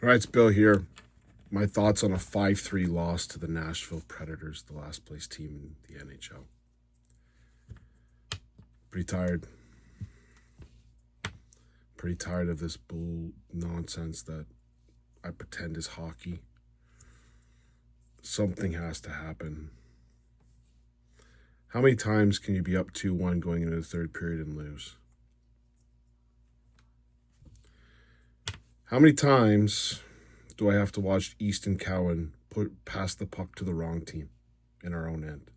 All right, it's Bill here. My thoughts on a 5-3 loss to the Nashville Predators, the last place team in the NHL. Pretty tired. Pretty tired of this bull nonsense that I pretend is hockey. Something has to happen. How many times can you be up 2-1 going into the third period and lose? How many times do I have to watch Easton Cowan pass the puck to the wrong team in our own end?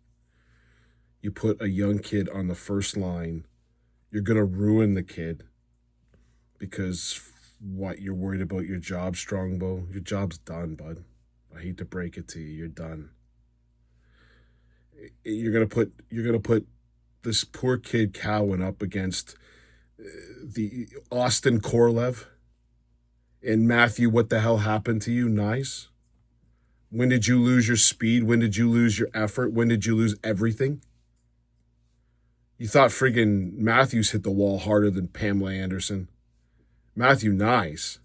You put a young kid on the first line, you're going to ruin the kid because what, you're worried about your job, Strongbow? Your job's done, bud. I hate to break it to you, you're done. You're gonna put this poor kid Cowan up against the Austin Korlev and Matthew. What the hell happened to you? Nice. When did you lose your speed? When did you lose your effort? When did you lose everything? You thought friggin' Matthews hit the wall harder than Pamela Anderson. Matthew, nice.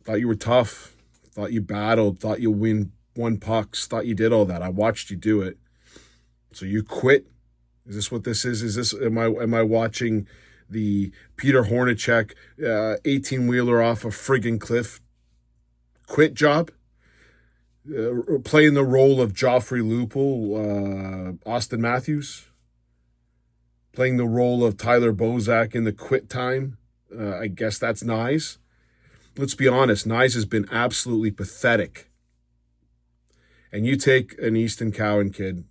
Thought you were tough. Thought you battled. Thought you won pucks. Thought you did all that. I watched you do it. So you quit? Is this what this is? Is this am I watching the Peter Hornacek 18-wheeler off a friggin' cliff quit job? Playing the role of Joffrey Lupul, Austin Matthews? Playing the role of Tyler Bozak in the quit time? I guess that's nice. Let's be honest, Nyes has been absolutely pathetic. And you take an Easton Cowan kid,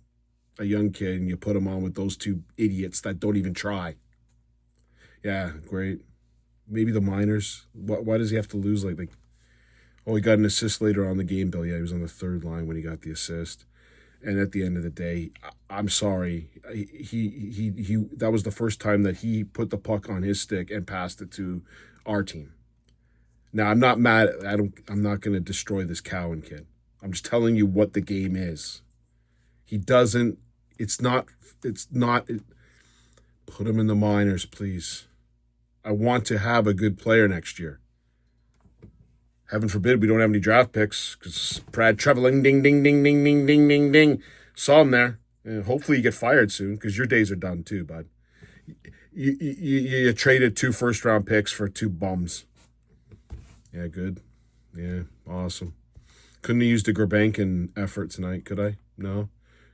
a young kid, and you put him on with those two idiots that don't even try. Yeah, great. Maybe the minors. Why does he have to lose like he got an assist later on the game, Bill. Yeah, he was on the third line when he got the assist. And at the end of the day, I'm sorry. He that was the first time that he put the puck on his stick and passed it to our team. Now, I'm not mad. I'm not going to destroy this Cowan kid. I'm just telling you what the game is. He doesn't. It's not. Put him in the minors, please. I want to have a good player next year. Heaven forbid we don't have any draft picks because Brad Treveling, ding, ding, ding, ding, ding, ding, ding, ding. Saw him there. And hopefully you get fired soon because your days are done too, bud. You traded 2 first-round picks for 2 bums. Yeah, good. Yeah, awesome. Couldn't have used the Grabankin effort tonight, could I? No.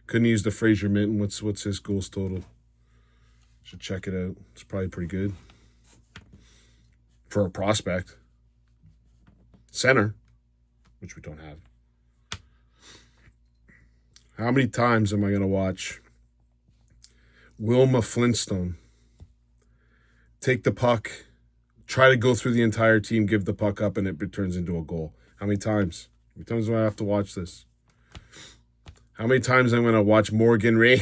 Couldn't use the Fraser Minton. What's his goals total? Should check it out. It's probably pretty good. For a prospect. Center, which we don't have. How many times am I going to watch Wilma Flintstone take the puck, try to go through the entire team, give the puck up, and it turns into a goal? How many times? How many times do I have to watch this? How many times I'm going to watch Morgan Riley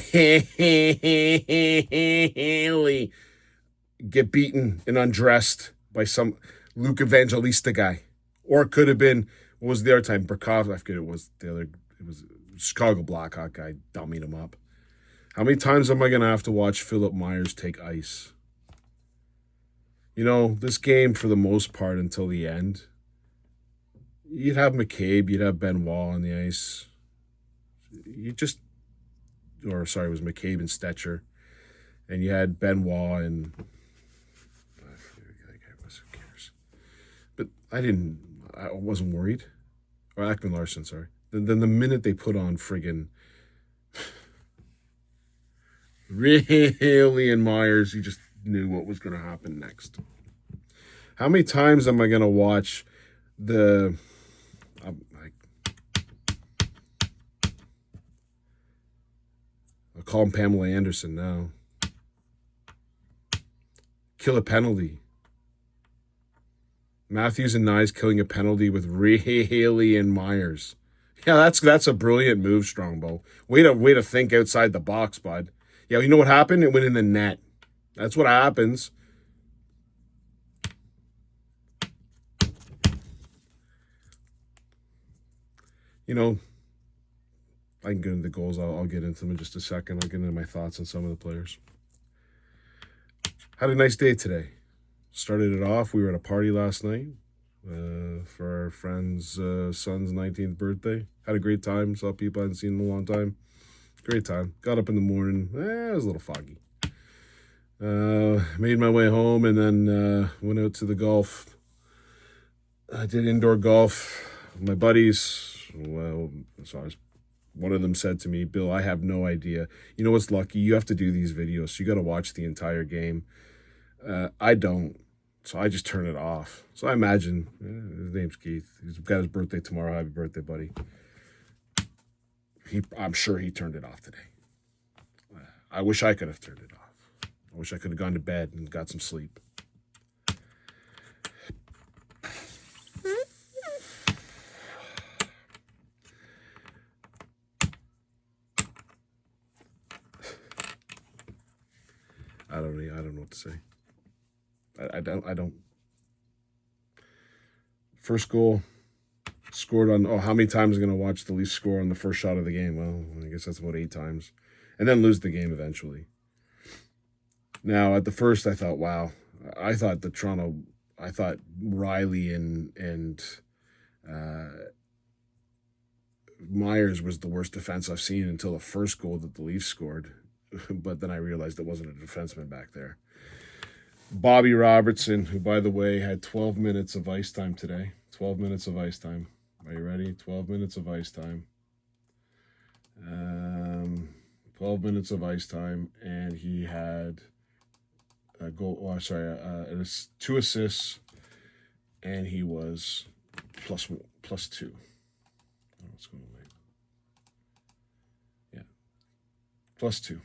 get beaten and undressed by some Luke Evangelista guy? Or it could have been, what was the other time? Burkov, I forget it was Chicago Blackhawk guy dummied him up. How many times am I going to have to watch Philip Myers take ice? You know, this game, for the most part, until the end, you'd have McCabe, you'd have Benoit on the ice. It was McCabe and Stetcher. And you had Benoit and, who cares? But I wasn't worried. Or Ackman Larson, sorry. Then the minute they put on friggin' Riley and Myers, you just knew what was going to happen next. How many times am I going to watch I'll call him Pamela Anderson now. Kill a penalty. Matthews and Nyes killing a penalty with Riley and Myers. Yeah, that's a brilliant move, Strongbow. Way to think outside the box, bud. Yeah, you know what happened? It went in the net. That's what happens. You know, I can get into the goals. I'll get into them in just a second. I'll get into my thoughts on some of the players. Had a nice day today. Started it off. We were at a party last night for our friend's son's 19th birthday. Had a great time. Saw people I hadn't seen in a long time. Great time. Got up in the morning. It was a little foggy. Made my way home and then went out to the golf. I did indoor golf. My buddies, well, one of them said to me, Bill, I have no idea. You know what's lucky? You have to do these videos. So you got to watch the entire game. I don't. So I just turn it off. So I imagine, his name's Keith. He's got his birthday tomorrow. Happy birthday, buddy. I'm sure he turned it off today. I wish I could have turned it off. I wish I could have gone to bed and got some sleep. I don't know what to say. I don't. First goal scored on. How many times am I going to watch the Leafs score on the first shot of the game? Well, I guess that's about 8 times, and then lose the game eventually. Now at the first, I thought, wow. I thought Riley and Myers was the worst defense I've seen until the first goal that the Leafs scored. But then I realized it wasn't a defenseman back there. Bobby Robertson, who, by the way, had 12 minutes of ice time today. 12 minutes of ice time. Are you ready? 12 minutes of ice time. 12 minutes of ice time, and he had a goal. It was 2 assists, and he was plus 2. Oh, it's going away. Yeah, plus 2.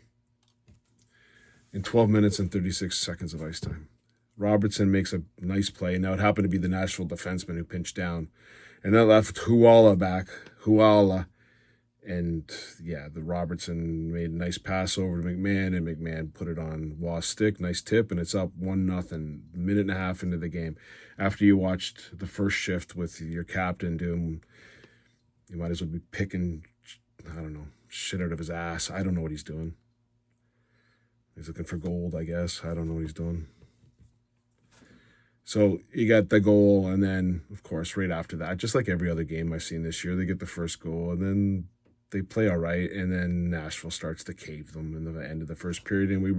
In 12 minutes and 36 seconds of ice time. Robertson makes a nice play. Now, it happened to be the Nashville defenseman who pinched down. And that left Huala back. And, yeah, the Robertson made a nice pass over to McMahon, and McMahon put it on Waugh's stick. Nice tip, and it's up 1-0, minute and a half into the game. After you watched the first shift with your captain doing, you might as well be picking, I don't know, shit out of his ass. I don't know what he's doing. He's looking for gold, I guess. I don't know what he's doing. So you got the goal, and then, of course, right after that, just like every other game I've seen this year, they get the first goal, and then they play all right, and then Nashville starts to cave them in the end of the first period, and we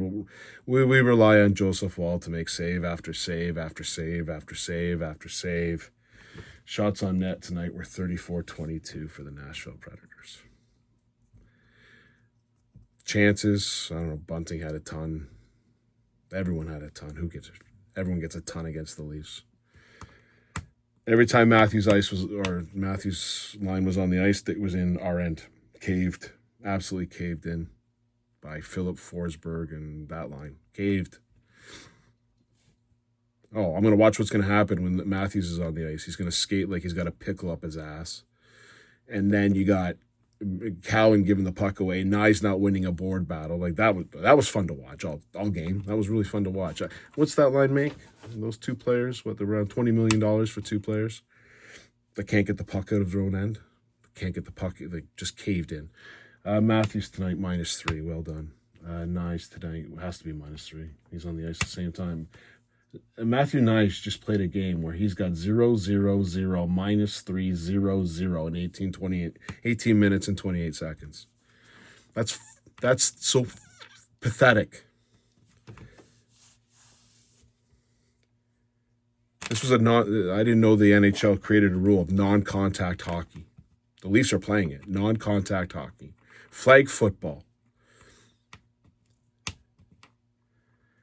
rely on Joseph Woll to make save after save after save after save after save. Shots on net tonight were 34-22 for the Nashville Predators. Chances, I don't know, Bunting had a ton. Everyone had a ton. Who gives it? Everyone gets a ton against the Leafs. Every time Matthews' line was on the ice, it was in our end. Caved. Absolutely caved in by Philip Forsberg and that line. Caved. Oh, I'm going to watch what's going to happen when Matthews is on the ice. He's going to skate like he's got a pickle up his ass. And then you got Cowan giving the puck away. Nye's not winning a board battle. Like that was fun to watch all game. That was really fun to watch. What's that line make? Those 2 players, they're around $20 million for 2 players that can't get the puck out of their own end. Can't get the puck. They just caved in. Matthews tonight -3. Well done. Nyes tonight has to be -3. He's on the ice at the same time. Matthew Nyes just played a game where he's got 0, 0, 0, -3, 0, 0 in 18 minutes and 28 seconds. That's so pathetic. This was I didn't know the NHL created a rule of non-contact hockey. The Leafs are playing it. Non-contact hockey. Flag football.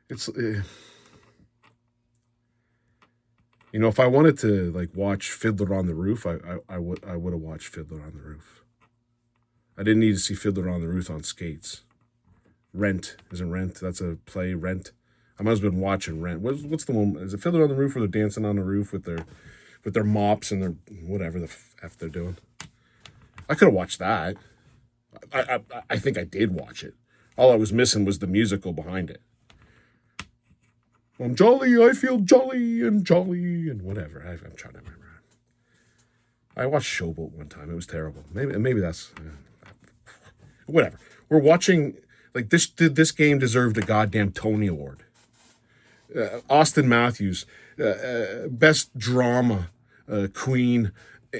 It's... if I wanted to watch Fiddler on the Roof, I would have watched Fiddler on the Roof. I didn't need to see Fiddler on the Roof on skates. Rent isn't Rent. That's a play. Rent. I might have been watching Rent. What's the one? Is it Fiddler on the Roof where they're dancing on the roof with their mops and their whatever the f they're doing? I could have watched that. I think I did watch it. All I was missing was the musical behind it. I'm jolly, I feel jolly and whatever. I'm trying to remember. I watched Showboat one time. It was terrible. Maybe that's whatever. We're watching this game deserved a goddamn Tony Award. Austin Matthews, best drama queen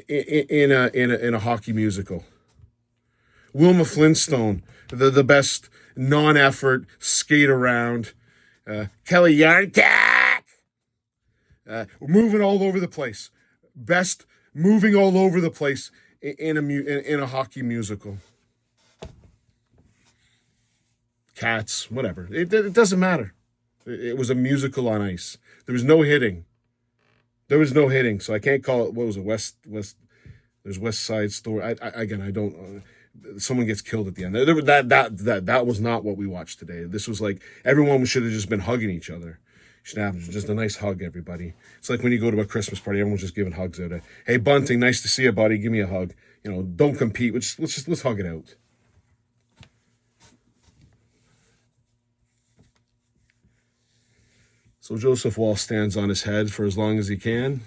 in a hockey musical. Wilma Flintstone, the best non-effort skate around. Kelly Yarncak, moving all over the place. Best moving all over the place in a hockey musical. Cats, whatever. It doesn't matter. It was a musical on ice. There was no hitting. So I can't call it. What was it? West. There's West Side Story. I don't. Someone gets killed at the end. That was not what we watched today. This was like everyone should have just been hugging each other. Should have just a nice hug, everybody. It's like when you go to a Christmas party, everyone's just giving hugs out. Hey, Bunting, nice to see you, buddy. Give me a hug. Don't compete. Let's hug it out. So Joseph Wall stands on his head for as long as he can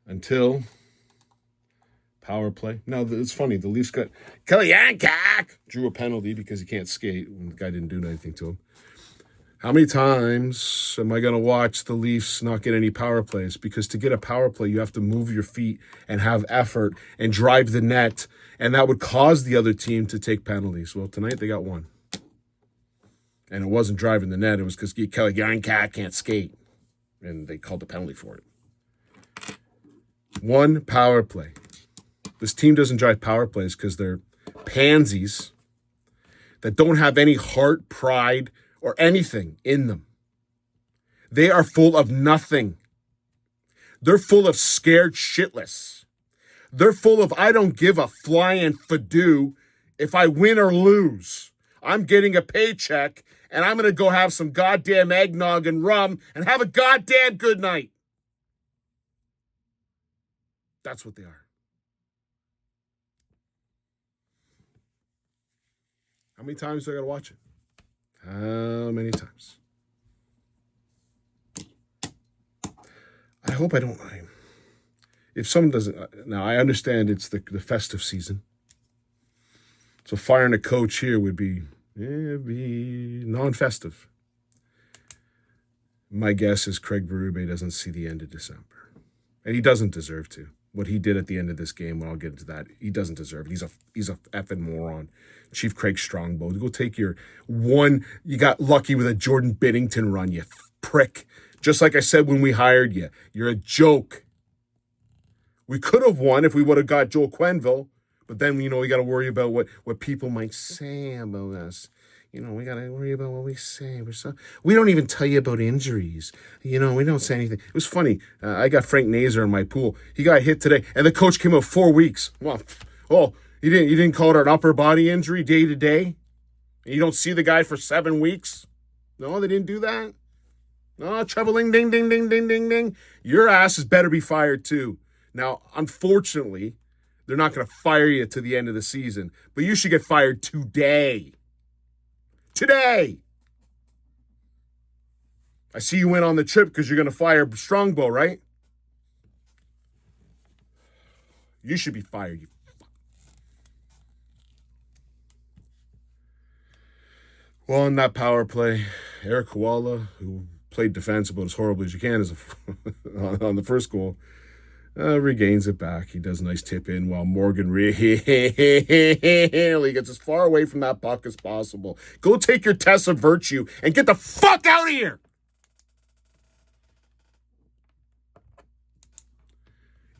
until power play. Now, it's funny. The Leafs got Kelly Yankak drew a penalty because he can't skate. The guy didn't do anything to him. How many times am I going to watch the Leafs not get any power plays? Because to get a power play, you have to move your feet and have effort and drive the net, and that would cause the other team to take penalties. Well, tonight they got one. And it wasn't driving the net. It was because Kelly Yarncak can't skate. And they called the penalty for it. One power play. This team doesn't drive power plays because they're pansies that don't have any heart, pride, or anything in them. They are full of nothing. They're full of scared shitless. They're full of I don't give a flying fadoo if I win or lose. I'm getting a paycheck, and I'm going to go have some goddamn eggnog and rum and have a goddamn good night. That's what they are. How many times do I got to watch it? How many times? I hope I don't. If someone doesn't. Now, I understand it's the festive season. So firing a coach here would be non-festive. My guess is Craig Berube doesn't see the end of December. And he doesn't deserve to. What he did at the end of this game, well, I'll get into that, he doesn't deserve it. He's a effing moron. Chief Craig Strongbow. Go take your one, you got lucky with a Jordan Binnington run, you prick. Just like I said when we hired you, you're a joke. We could have won if we would have got Joel Quenneville. But then, we got to worry about what people might say about us. We got to worry about what we say. We don't even tell you about injuries. We don't say anything. It was funny. I got Frank Nazar in my pool. He got hit today, and the coach came out 4 weeks. Well, you didn't call it an upper body injury day to day? And you don't see the guy for 7 weeks? No, they didn't do that? No, trebling, ding, ding, ding, ding, ding, ding. Your ass is better be fired too. Now, unfortunately, they're not going to fire you to the end of the season. But you should get fired today. Today! I see you went on the trip because you're going to fire Strongbow, right? You should be fired, you fuck. Well, on that power play, Eric Koala, who played defense about as horribly as you can on the first goal, regains it back. He does a nice tip in while Morgan really gets as far away from that puck as possible. Go take your test of virtue and get the fuck out of here.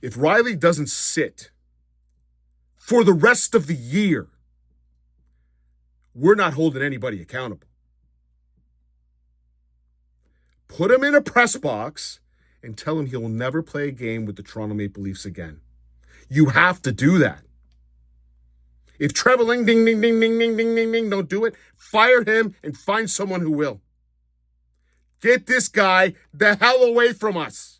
If Riley doesn't sit for the rest of the year, we're not holding anybody accountable. Put him in a press box and tell him he will never play a game with the Toronto Maple Leafs again. You have to do that. If Trebling, ding, ding, ding, ding, ding, ding, ding, ding, don't do it, fire him and find someone who will. Get this guy the hell away from us.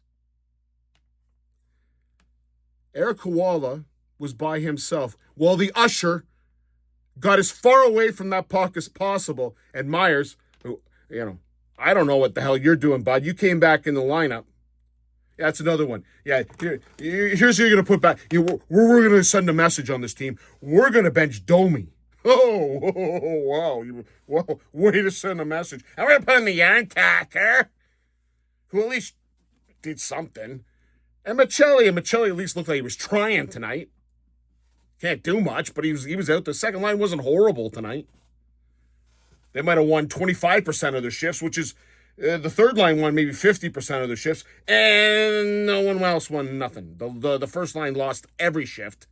Eric Koala was by himself while the usher got as far away from that puck as possible. And Myers, who, I don't know what the hell you're doing, bud. You came back in the lineup. Yeah, that's another one. Yeah, here's who you're going to put back. We're going to send a message on this team. We're going to bench Domi. Wow. Wow, way to send a message. I'm going to put in the yarn tacker, who at least did something. And Michelli at least looked like he was trying tonight. Can't do much, but he was out. The second line wasn't horrible tonight. They might have won 25% of their shifts, which is the third line won maybe 50% of their shifts, and no one else won nothing. The first line lost every shift.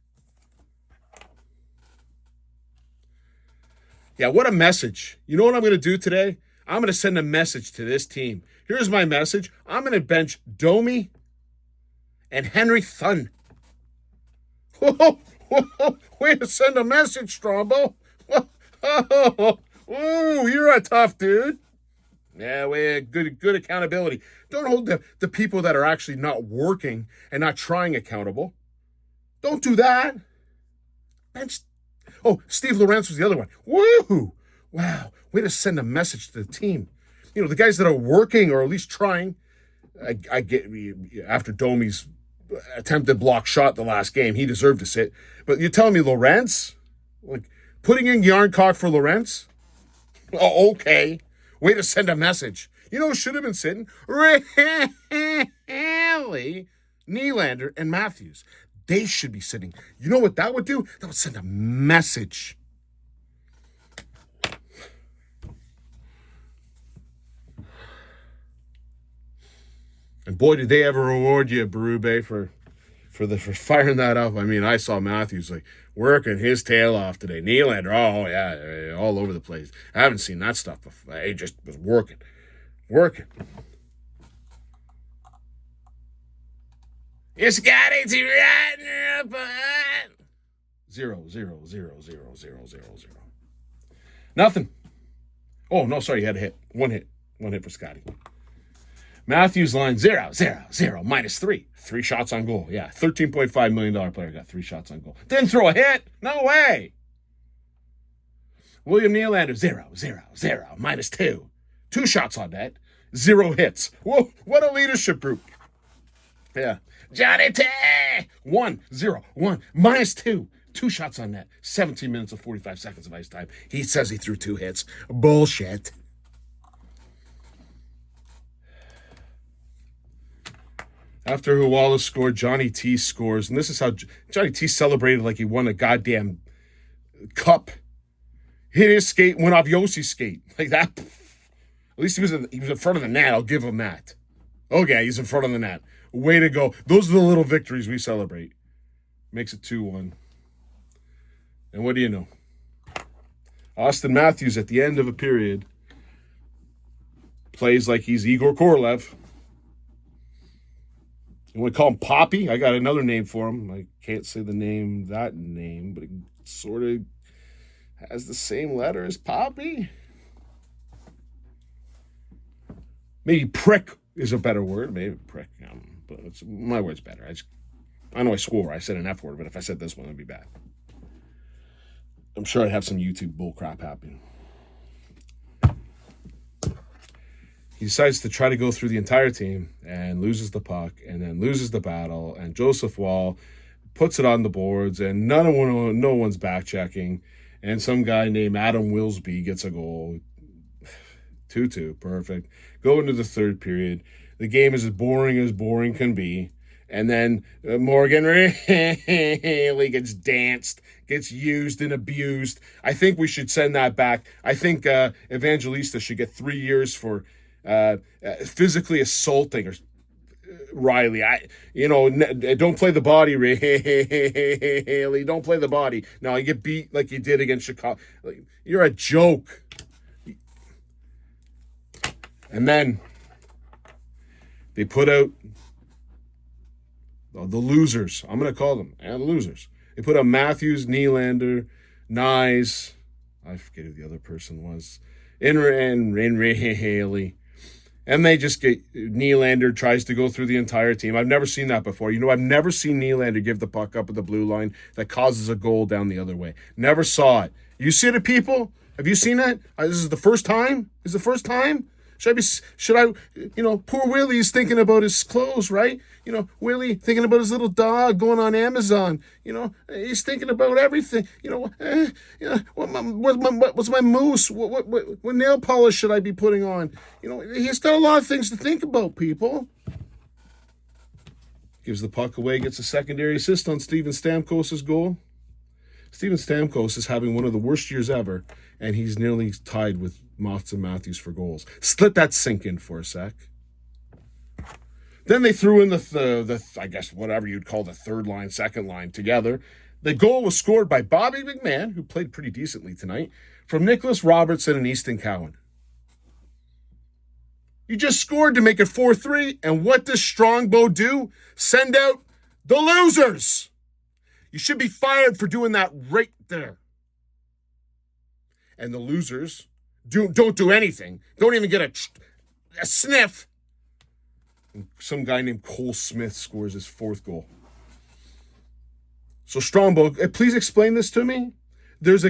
Yeah, what a message. You know what I'm going to do today? I'm going to send a message to this team. Here's my message. I'm going to bench Domi and Henry Thun. Way to send a message, Strombo. Ooh, you're a tough dude. Yeah, good accountability. Don't hold the people that are actually not working and not trying accountable. Don't do that. Bench. Oh, Steve Lawrence was the other one. Woo! Wow, way to send a message to the team. You know, the guys that are working or at least trying. I get after Domi's attempted block shot the last game, he deserved to sit. But you're telling me Lawrence? Like, putting in Yarncock for Lawrence? Oh, okay. Way to send a message. You know who should have been sitting? Really? Nylander and Matthews. They should be sitting. You know what that would do? That would send a message. And boy, did they ever reward you, Berube, for firing that up. I mean, I saw Matthews like working his tail off today. Nylander, oh yeah, all over the place. I haven't seen that stuff before. He just was working. It's got it to right up. 0, 0, 0, 0, 0, 0, 0. Nothing. Oh no, sorry, you had a hit. One hit for Scotty. Matthews line 0, 0, 0, -3. 3 shots on goal. Yeah, $13.5 million player got 3 shots on goal. Didn't throw a hit. No way. William Nylander 0, 0, 0, -2. 2 shots on net. 0 hits. Whoa, what a leadership group. Yeah. Johnny T. 1, 0, 1, -2. 2 shots on net. 17 minutes and 45 seconds of ice time. He says he threw 2 hits. Bullshit. After Wallace scored, Johnny T scores. And this is how Johnny T celebrated like he won a goddamn cup. Hit his skate, went off Yossi's skate. Like that. At least he was in front of the net. I'll give him that. Okay, he's in front of the net. Way to go. Those are the little victories we celebrate. Makes it 2-1. And what do you know? Austin Matthews at the end of a period plays like he's Igor Korolev. You want to call him Poppy? I got another name for him. I can't say that name, but it sort of has the same letter as Poppy. Maybe prick is a better word. Maybe prick. But my word's better. I know I swore. I said an F word, but if I said this one, it'd be bad. I'm sure I'd have some YouTube bullcrap happening. He decides to try to go through the entire team and loses the puck and then loses the battle. And Joseph Wall puts it on the boards and no one's back checking. And some guy named Adam Wilsby gets a goal. 2-2, perfect. Go into the third period. The game is as boring can be. And then Morgan really gets danced, gets used and abused. I think we should send that back. I think Evangelista should get 3 years for physically assaulting Riley. Don't play the body, Riley. Don't play the body. No, you get beat like you did against Chicago. You're a joke. And then they put out the losers. I'm going to call them. The losers. They put out Matthews, Nylander, Nyes. I forget who the other person was. And Haley. And they just get Nylander tries to go through the entire team. I've never seen that before. I've never seen Nylander give the puck up at the blue line that causes a goal down the other way. Never saw it. You see it, people? Have you seen it? This is the first time? Is the first time? Should I, poor Willie's thinking about his clothes, right? Willie thinking about his little dog going on Amazon. He's thinking about everything. What's my mousse? What nail polish should I be putting on? He's got a lot of things to think about, people. Gives the puck away, gets a secondary assist on Steven Stamkos' goal. Steven Stamkos is having one of the worst years ever, and he's nearly tied with Austin Matthews for goals. Let that sink in for a sec. Then they threw in the I guess whatever you'd call the third line, second line together. The goal was scored by Bobby McMahon, who played pretty decently tonight, from Nicholas Robertson and Easton Cowan. You just scored to make it 4-3, and what does Strongbow do? Send out the losers. You should be fired for doing that right there. And the losers don't do anything. Don't even get a sniff. And some guy named Cole Smith scores his fourth goal. So Strongbow, please explain this to me. There's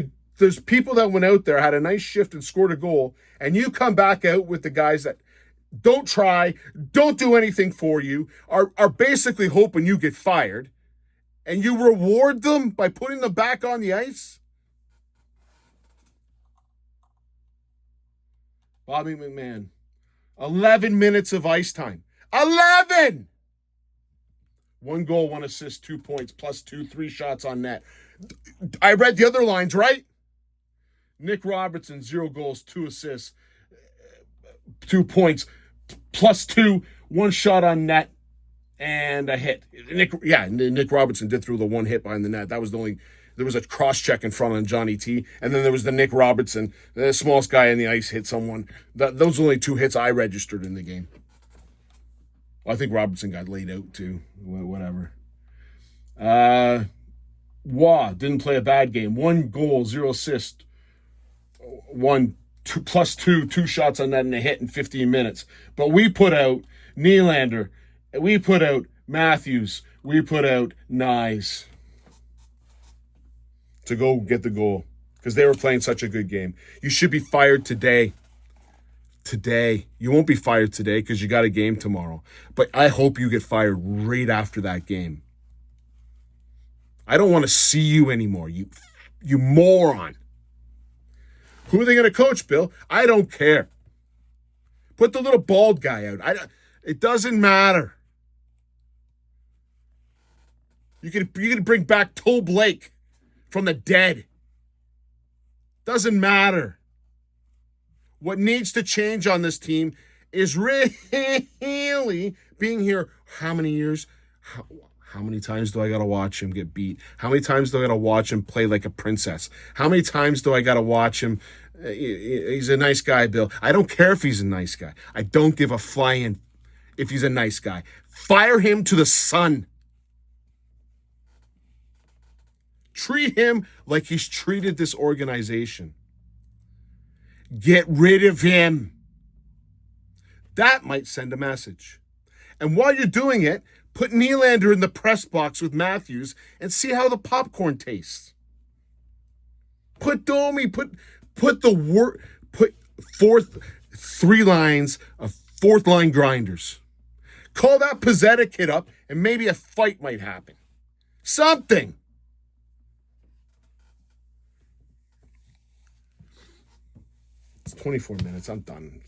people that went out there, had a nice shift and scored a goal, and you come back out with the guys that don't try, don't do anything for you, are basically hoping you get fired, and you reward them by putting them back on the ice? Bobby McMahon, 11 minutes of ice time. 11! 1 goal, 1 assist, 2 points, plus 3 shots on net. I read the other lines, right? Nick Robertson, 0 goals, 2 assists, 2 points, plus 2, 1 shot on net, and a hit. Nick Robertson did throw the 1 hit behind the net. That was the only. There was a cross-check in front on Johnny T, and then there was the Nick Robertson, the smallest guy in the ice, hit someone. Those are only 2 hits I registered in the game. Well, I think Robertson got laid out too. Whatever. Waugh didn't play a bad game. 1 goal, 0 assist. 2 shots on net and a hit in 15 minutes. But we put out Nylander. We put out Matthews. We put out Nyes to go get the goal because they were playing such a good game. You should be fired today. Today. You won't be fired today because you got a game tomorrow. But I hope you get fired right after that game. I don't want to see you anymore, you moron. Who are they going to coach, Bill? I don't care. Put the little bald guy out. It doesn't matter. You can bring back Toe Blake from the dead. Doesn't matter. What needs to change on this team is really being here. How many years? How many times do I got to watch him get beat? How many times do I got to watch him play like a princess? How many times do I got to watch him? He's a nice guy, Bill. I don't care if he's a nice guy. I don't give a flying if he's a nice guy. Fire him to the sun. Treat him like he's treated this organization. Get rid of him. That might send a message. And while you're doing it, put Nylander in the press box with Matthews and see how the popcorn tastes. Put Domi, put 3 lines of 4th line grinders. Call that Pizzetta kid up and maybe a fight might happen. Something. It's 24 minutes. I'm done.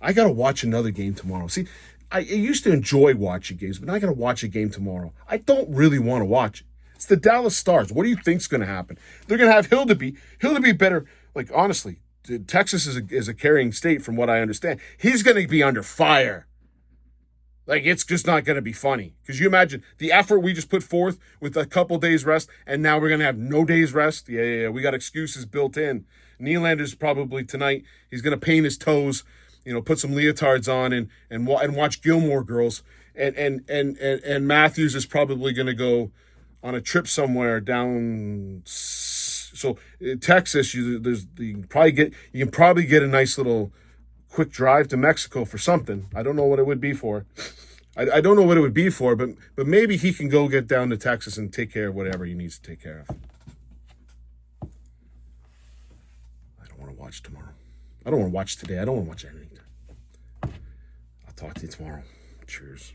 I got to watch another game tomorrow. See, I used to enjoy watching games, but now I got to watch a game tomorrow. I don't really want to watch it. It's the Dallas Stars. What do you think's going to happen? They're going to have Hildeby. Hildeby better, like, honestly, Texas is a carrying state from what I understand. He's going to be under fire. Like, it's just not going to be funny. Because you imagine the effort we just put forth with a couple days rest, and now we're going to have no days rest. Yeah. We got excuses built in. Nylander's probably tonight, he's going to paint his toes, put some leotards on and watch Gilmore Girls. And Matthews is probably going to go on a trip somewhere down. So Texas, you can probably get a nice little quick drive to Mexico for something. I don't know what it would be for. I don't know what it would be for, but maybe he can go get down to Texas and take care of whatever he needs to take care of. I don't want to watch tomorrow. I don't want to watch today. I don't want to watch anything. I'll talk to you tomorrow. Cheers.